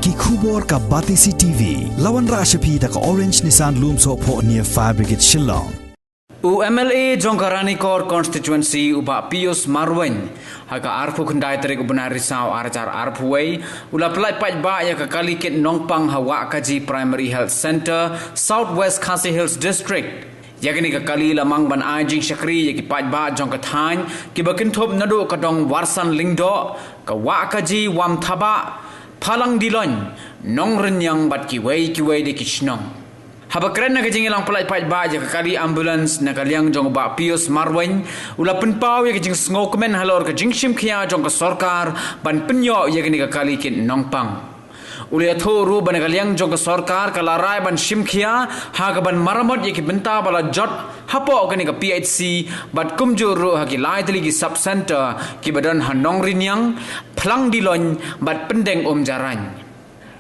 ki khubor ka Batisi TV lawan ra shapi da ka Orange Nissan Lumso pho near Fire Brigade Shillong UMLA Jongkarani Core Constituency uba Pius Marwen haka arfu kundai terik ubenar risau arjar arfuway ula pelai pajba ya kekali kit nongpang hawa kaji Primary Health Center Southwest Khasi Hills District yakni kekali lamang ban ajing syakri yaki pajba jongkathan kibakin top nadu kadong warsan lingdo ka wa kaji wam thaba phalang dilon nong renyang bat kiwei de kishnong habakren nak jing ilang pelai pajba ya kekali ambulance nakaliang jong ba Pius Marwen ula penpau ya jing sngokemen halor ka jing sim khia jong ka sarkar ban penyo ya kini kekali kin nongpang ulia thoru ban kaliang jong ka sarkar kalarai ban sim khia ha ka ban maramot ya ki benta bala jot hapo kani ka PHC bat kumjur ru ha ki lai tli ki sub center ki badan hanong rinyang phlang dilon bat pendeng jaran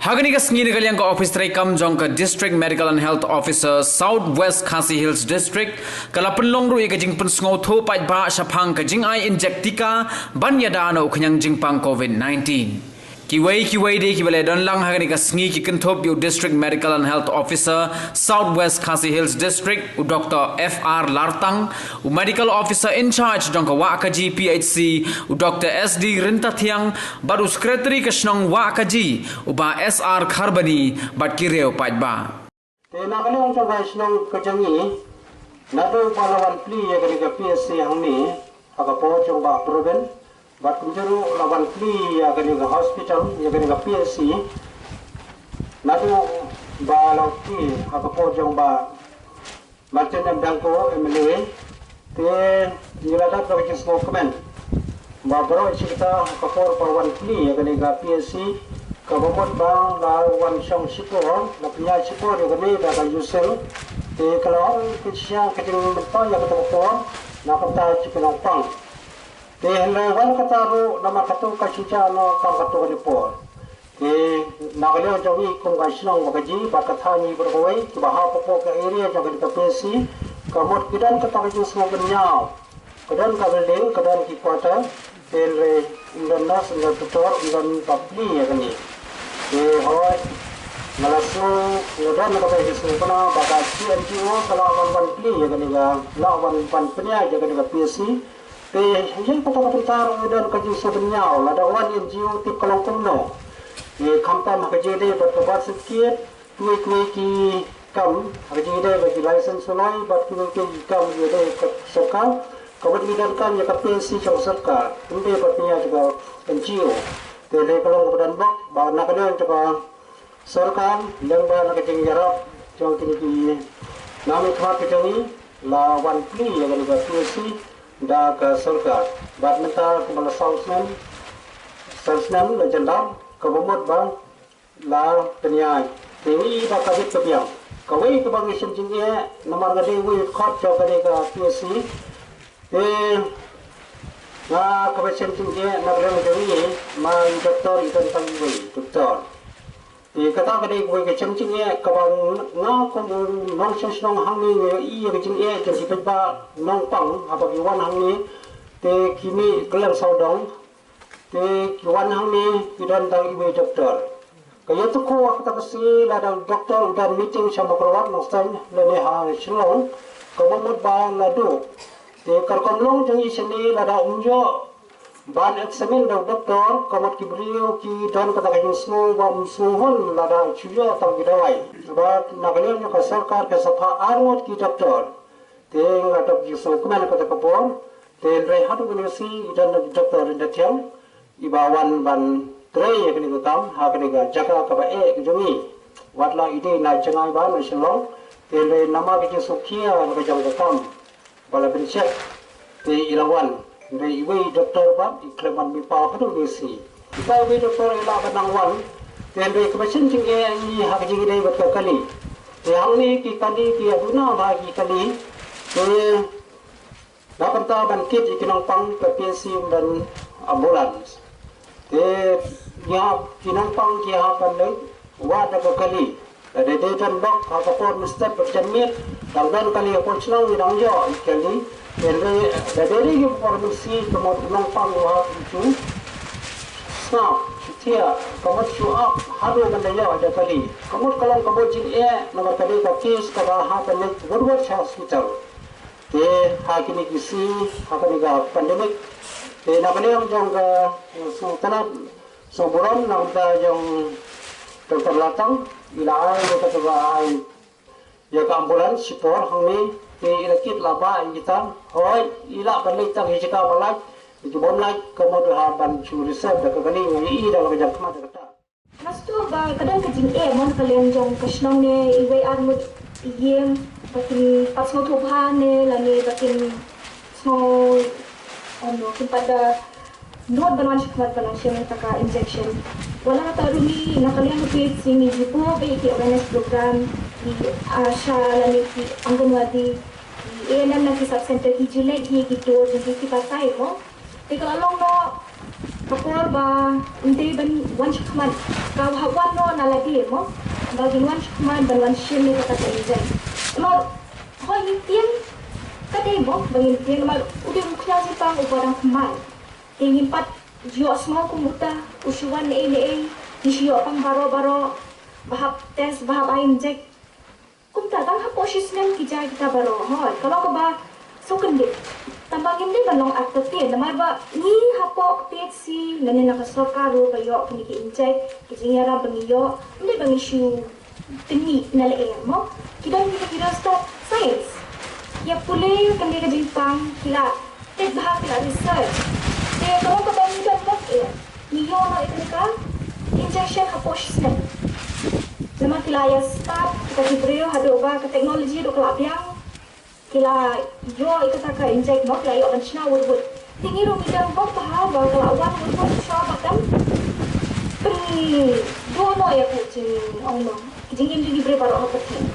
Hagani ka sngi kaliang ka office tray kam jong ka District Medical and Health Officer Southwest Khasi Hills District kala penlong ru ka jing pensngo tho pai ba shaphang ka jing ai injectika ban yada no khanyang jing pang COVID-19 Kiwei de kibale don lang hagani ka sngi ki kenthop yo District Medical and Health Officer Southwest Khasi Hills District u Dr. FR Lartang u Medical Officer in charge jong ka Wakaji PHC u Dr. SD Rintathiang baru Secretary ka snong Wakaji u ba SR Kharbani bat kireu pajba te nakali ang sa snong kajangi nado palawan pli ya ka PHC ang ni agapo jong ba proven Bat kunjuru lawan pli ya kani ga hospital ya kani ga PSC nadu ba lauti akapo jong ba Martin Dangko MLA te nilada bagi semua komen ba bro cerita akapo pawan pli ya kani ga PSC kabomot bang lawan syong sipor la punya sipor ya kani da ga yusel te kalau kisah kecil betul ya betul na kata cikinong pang Te wan kataru nama katu kasicha no kam katu ni por. Te nagaleo jawi kum gaisnong bagaji bakathani berkawai ki baha popo ka area jaga ka pesi kamot kidan kata ka jus mo ganyao. Kadan ka building kadan ki quarter tel re indanas indan tutor indan kapli ya kani. Te hoy malasu ngadan ka jus mo kana bagaji NGO kala wan pli ya kani ga lawan pan penya jaga ka pesi Jadi kata-kata taruh dan kaji sebenarnya, ada wan NGO tip kalau kuno. Kampam kaji dia bertobat sedikit, kue ki kam kaji dia bagi license sulai, kue kam dia ke serkal, kemudian kan ya KPC jauh serkal, ini berarti juga NGO. Jadi kalau kemudian bak, nak ada juga serkal, yang nak kaji jarap, jauh tinggi. Nami kemar kaji lawan pli yang ada KPC. Da ke surga bat mental ke bala salesman la jendam ke bomot bang la penyai dewi ba ka bit kebiang kawai ke bang isim jinge nomor gade wi khot jo gade ka PSC te na ka isim jinge na rem dewi ma doktor ikan tangwi doktor kata gade wi ke isim jinge ka bang na ko nong sesnong hangi i ke jinge jadi ba nong pang apa kiwan hang ni te kini kelam saudong te kiwan hang ni kidan tang ibu doktor kaya tu ko kata kasi ladang doktor dan meeting sama perawat nostan lene ha shilong komot ba ladu te karkomlong jangi sini lada unjo ban eksamin dok doktor komot kibrio ki dan kata kayu semua bam suhun lada chuyo tang gidawai ba nagalnya ka sarkar ka safa arwat ki doktor Teng atau kisah kemana kata kapor, teng rehat organisasi dan doktor Rindathiang, ibawan ban tray yang kini kutam, hak kini jaga kaba kejungi, watla ide na jangai ban nasional, teng nama kini sukia mereka jaga kam, bala bencet, teng ilawan, teng iwe doktor ban iklaman mipa hatu organisasi, kita iwe doktor ilawan nangwan, teng kebasin cing ini hak jingi dai betul kali, teng ni kikali ki aduna bagi kali. Dapat tahu bangkit ikinong pang PSC dan ambulans. Ya kinong pang kihapan lagi, wada kali. Ada dejan bak kapor mesti berjamit. Dan kali apa celang yang jo kali. Dari dari informasi kemudian pang wah itu. Snap Tia, kamu show up, hadu bandaya ada kali. Kamu kalau kamu jadi nama kali kakis kalau happening Woodward Hospital. Hakini kisi, hakini ka pandemic. Nak yang jangka sultanat soboran nak yang terlatang ila ay kata ay ya ka ambulans sipor hangni ilakit laba kita hoy ila balik tang hijika malak Jibon like kamu tu haban curisep dah kekali ngai dah kerja kemana kata. Mas tu kadang kejing mon kalian jong kesnong ne iwe armut iem bakin pas mau tuhan ne lani bakin so pada not banwan shikmat banwan shikmat taka injection. Wala na taruni na kalian upit sini jipo be ki awareness program di asha lani ki anganwadi ANM na ki sub center ki julai ki gitu jadi kita pakai mo. Kalau no kapor ba hindi ban wan shikman kau hawan no nalagi mo bagi wan shikman ban wan shim ni kata injen mo hoy tiang kata mo bagi tiang mal udah muknya si pang uparang kemai ingin pat jio semua kumuta usuan ni jio pang baro bahap tes bahap injek kumta tang haposis nem kijai kita baro hoy kalau ko ba so kendit tambangin din banong aktifin namar ba ni hapo PHC nani nakasokaro kayo kuniki inject kijingara bangiyo hindi bang issue tini nalae mo kidang kita stop science ya pulay kandi ka jingpang kila ted bahag kila research kalau ka bang ito bak niyo na ito injection hapo system naman kila ya start kita kibreo hado ba ka technology do kalapyang kila jo ikataka inject mo kila yo banchna wood tingi ro midang bok bahaba kala awan wood sha bakam pri do no ya kucing ongno jingin di prepare apa tin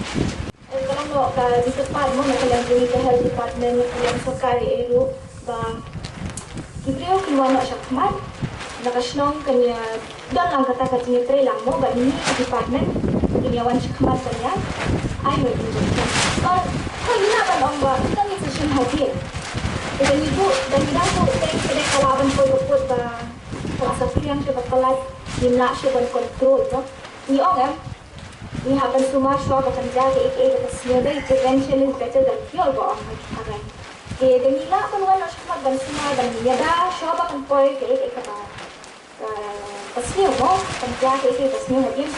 kalau no ka di tempat mo na kala di health department yang sakari ero ba kibreo kilwa no shakman nakashnong kanya dan lang kata jingi tre lang mo ba ni department kinyawan shakman kanya ay mo injection Kau ina ba ang ba? Ito ni session hadir. Dan ibu dan kita tu saya kawan pun ba rasa yang cepat kelas dimna cepat kontrol tu. Ni orang ni happen semua show akan jaga ek semua prevention is better than cure ba ang akan. Dan ila pun wala cepat ban semua dan ni ada show akan poi ek ba. Pasnya mo kan jaga ek pasnya hadir.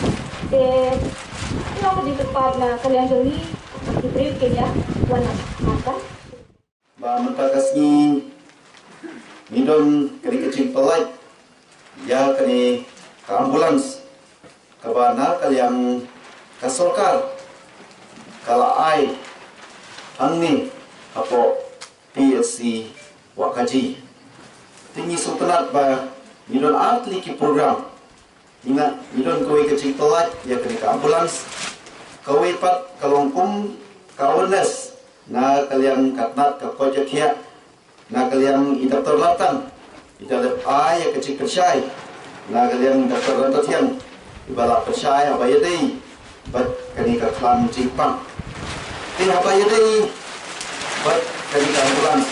Kalau di tempat na kalian joni diberi kenya warna mata. Ba mentakas ni midon kani kecil pelai ya kani ke ambulans kabana kalian kasolkar kala ai angni apo PSC wakaji tinggi sultanat ba midon atli ki program ingat midon kowe kecil pelai ya kani ke ambulans kowe pat kalongkum kawanes na kalian katnat ke projek na kalian idaptor latang idalep ay kecil percaya na kalian daptor latang ibala percaya apa yadei bat kani ka klan Jepang apa yadei bat kani ka ambulans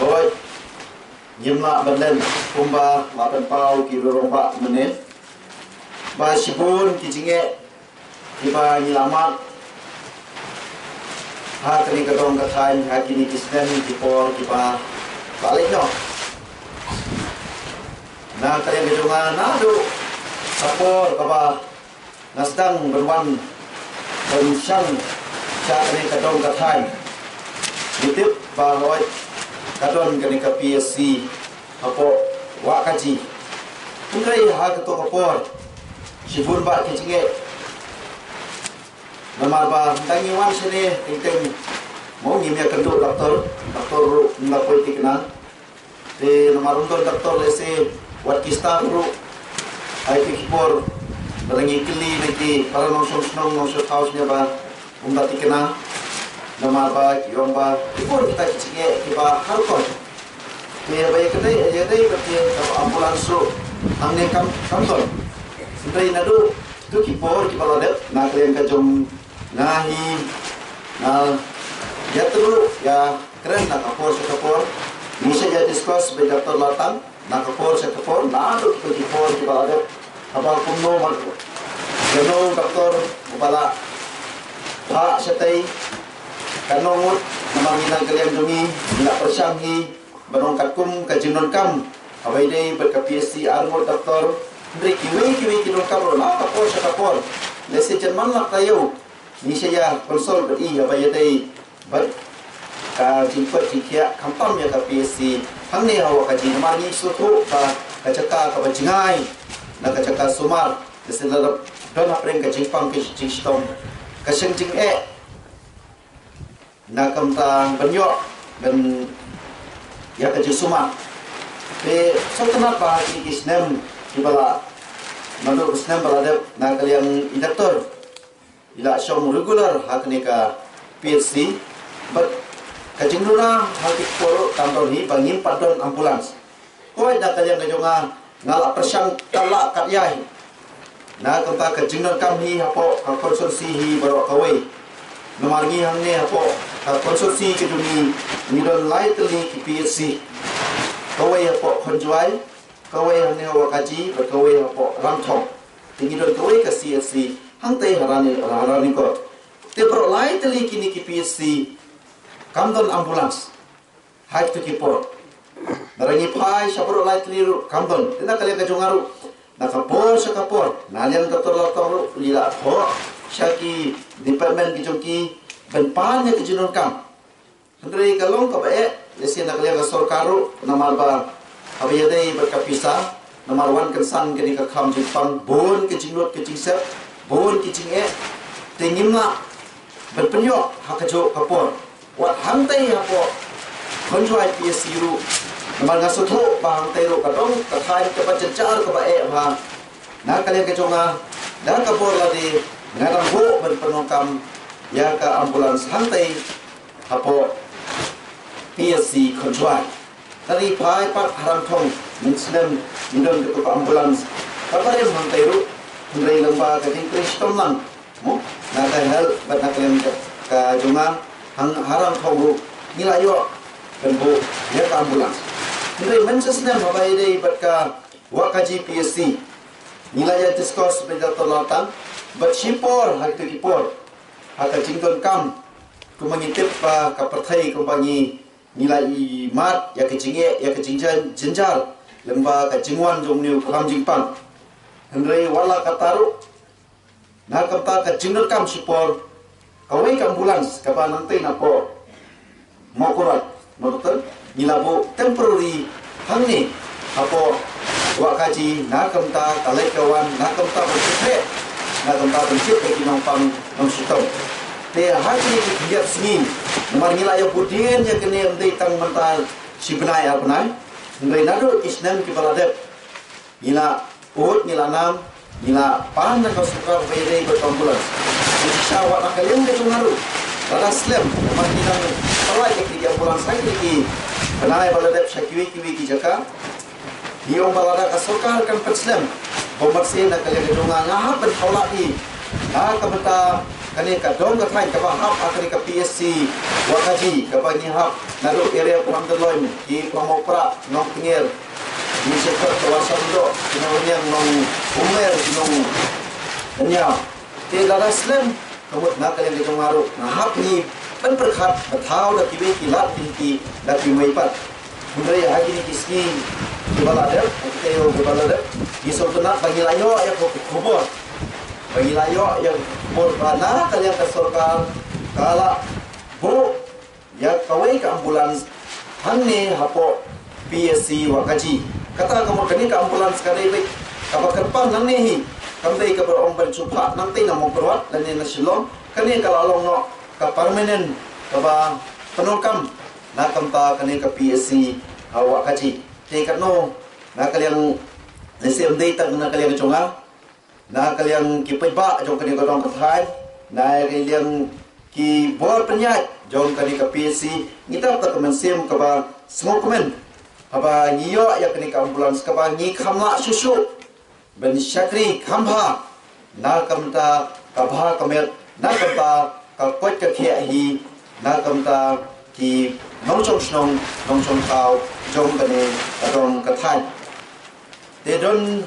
hoy nyemla benden kumba 8 pau kilo 4 menit ba sibun kijinge kiba nyelamat ha kini kadong katain ha kini kisnen kipor kiba balik no na kalian gedungan nado sapor kaba nasdang berwan pensyang cha kini kadong katain ditip bahwa kadon kini ka PSC apo wakaji Pungkai ha ketok kapor Sibun ba kicige Namar ba tangi wan sini tingting mau ngimya kenduk doktor nggak politik na de namar untuk doktor lese wat kista ru ai kipor barangi kili niki para nong house nya ba tikena namar ba kiom ba kipor kita kicige kiba harkon de ba yede berarti ambulans ru angne kantor Sudai nado tu kipor kipaladet na kalian kajong nahi na ya terus ya keren na kapor ini saja diskus by Dr. Latang nakapor sa kapor nato kapor kita ada abang kumno mag gano doktor bala ha satay kanongot namanginan kalian dungi bila persanghi barong katkum kajinon kam abay day berka PSC armor doktor Ndri kiwi kinon kam na kapor sa kapor lesi jerman lah tayo ni saya konsol beri abay day ber ka jimpat jikia kampam ya ka PSC hang ni hawa ka jinmani sutu ka kacaka ka bajingai na kacaka sumar deselap don apreng ka jingpang ke jingstong ka sengjing na kamtang banyo dan ya ka sumar pe sotna pa ki isnem kibala mandu isnem balade na kalian indaktor ila syom regular hakne ka PSC but kajingluna hati poro tambah ni bangim padon ambulans. Koi dah kalian kejonga ngalak persang talak katyai. Na kata kajingnon kami hapo konsorsi hi baru kawai. Namargi hamne hapo konsorsi kejuni nidon lai teli ki PSC. Kawai hapo konjuai, kawai hamne hawa kaji, berkawai hapo ramthong. Tingidon kawai ke CSC hangtai harani ko. Tebro lai teli kini ki PSC. Kamdon ambulans, hai tu kipor. Narangi pai sabro light liru kamdon. Tina kalian kejongaru, nakapor sakapor. Nalian doktor doktor lila ho. Syaki department kejongi benpannya kejunon kam. Hendri kalong kabe, lesi nak kalian kesor karu namar ba. Abiyadai berkapisa, namar wan kensan kini kakam jipang bon kejingot kejingsep, bon kejinge. Tingimna berpenyok hakajo kapor. Wat hantai hapo konjuai PSC ru naman nga sutho ba hantai ru kadong kathay ka jencar ka bae ha na kalian kejonga dan kapor ladi ngarang bo berpenongkam ya ka ambulans hantai hapo PSC konjuai tadi pai pat haram thong minsnem indon ke ambulans kaparim hantai ru ndrei lamba ka ding kristom lang mo na kay hal bat na kalian ka jonga hang haram thong nilayo dan bu ya ka ambulans ndai mensesna mabai dei batka wakaji PSC nilaya discuss beda tolatan bat sipor haktu kipor haka jington kam kumangitip pa kaperthai kumbangi nilai mat ya kejinge ya kejingjan jenjar lemba ka jingwan jongniu kam jingpang ndai wala kataru na kamta ka jington kam sipor kawai ka ambulans kaba nanti napo mau kurat dokter nilabo temporary hangni apo wakaji nakamta kalekawan nakamta berkete nakamta berkete kinongpang nongsitom te hati kiat singin nomor nilai budien ya kene ndai tang mental sibnai apnai ndai nado isnem kibaladep nila ut nila nam nila pan na kasukar bayday berambulans syawat nak kalian ke tungaru pada slam makinan palai ke ambulans sai ki kenai baladep sakiwi ki jaka diom balada kasukar kan peslam bomarsin nak kalian ke tunga ngahap bertolaki kabeta kani ka dong ka thai ka hap akri ka PSC wakaji ka bani hap naru area pramdaloim ki pramopra nong pingir ni sektor kawasan do kinaunya nong umer nong nya te lara slam kamut na kalian ke tungaru ngahap ni pen perkhat bathau da kibe kilat ti da kimai pat mundai hagi ni kisni balada kita balada gisotuna bagi layo ya kubur bagi layo yang berbana kalian ke sorkar kala bu ya kawai ke ambulans hanne hapo PSC wakaji kata kamu kini ke ambulans kadai baik kapa kerpang nang nehi kamdai ke berong bercupa nanti namo perwat dan ni nasilong kini kalau along no ke permanent kapa penolkam na kamta kini ke PSC wakaji tekat no na kalian lesem data na kalian kecunga na kalian ki peba jong kani kodong kathai na kalian ki bor penyat jong kani ka PSC ngita ta kemensem ka ba semua komen aba ngiyo ya kani ka ambulans ka ba ngi khamla susu ben syakri khamha na kamta ka bha kamet na kamta ka kot ka khia hi na kamta ki nong chong kau jong kane adom kathai te don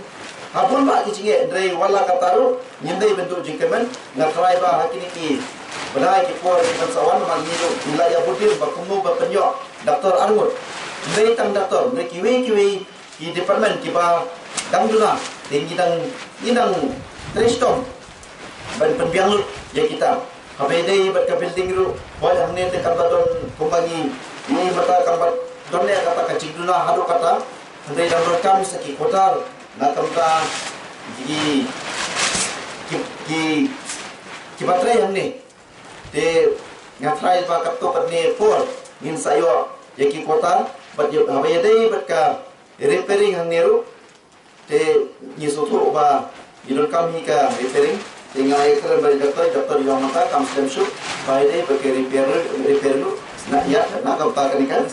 hapun ba ki jinge dre wala kataru nyindai bentuk jingkemen ngatrai ba hakini ki benai ki por ki sawan man hidup wilayah budir ba kumu ba penyok Dr. Armut dre tang doktor dre kiwi ki department ki ba dang duna tinggi dang tristom ban penbiang lu ya kita habai dai bat ka building ru boy hamne te kan badon kumbangi ini mata kan bad donne kata kacik duna haru kata dai dang rekam saki kotar na kamta ki batrai hamne te ngatrai ba kapto patne por min sayo ya ki kotar bat habai dai bat ka repairing hamne ru te nyisoto ba idol kami ka repairing tinggal ekran bagi doktor yang mata kam sedang shoot by day bagi repair lu nak ya nak kau tak kan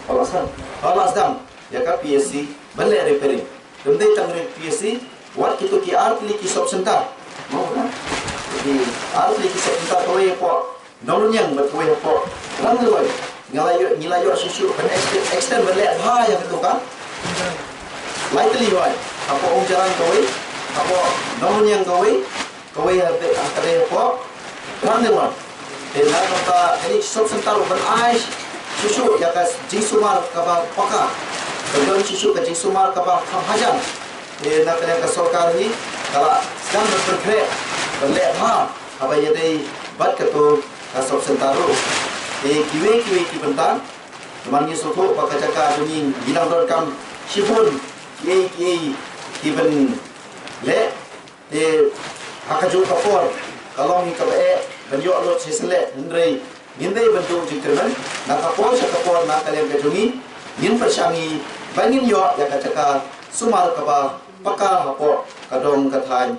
kalau sedang ya kan PSC balik repairing kemudian tanggung PSC buat kita ki art ki shop center mau kan jadi art ki shop center kau ye po nolong yang berkau ye po lang loi ngelayu susu kan extend balik ha yang itu kan lightly why apa jalan kau apa nolong yang kau ada apa? Randewan. Ela kata ini shop center open ice susu ya kas jingsumar kaba paka. Kemudian susu ke jingsumar kaba hajan. Nak kena ke sorkar ni kalau sedang bergerak berlek apa ya dei bat ke tu ke shop center ru. Kiwe ki bentar. Temannya soto pakai cakap bunyi bilang dorkam sipun ki ben le akaju kapor kalau ni kabe banyo lot sisle ndrei ngindai bentuk jikremen na kapor sa kapor na kalian kajungi ngin persangi bangin yo ya kacaka sumar kaba paka hapo kadong kathan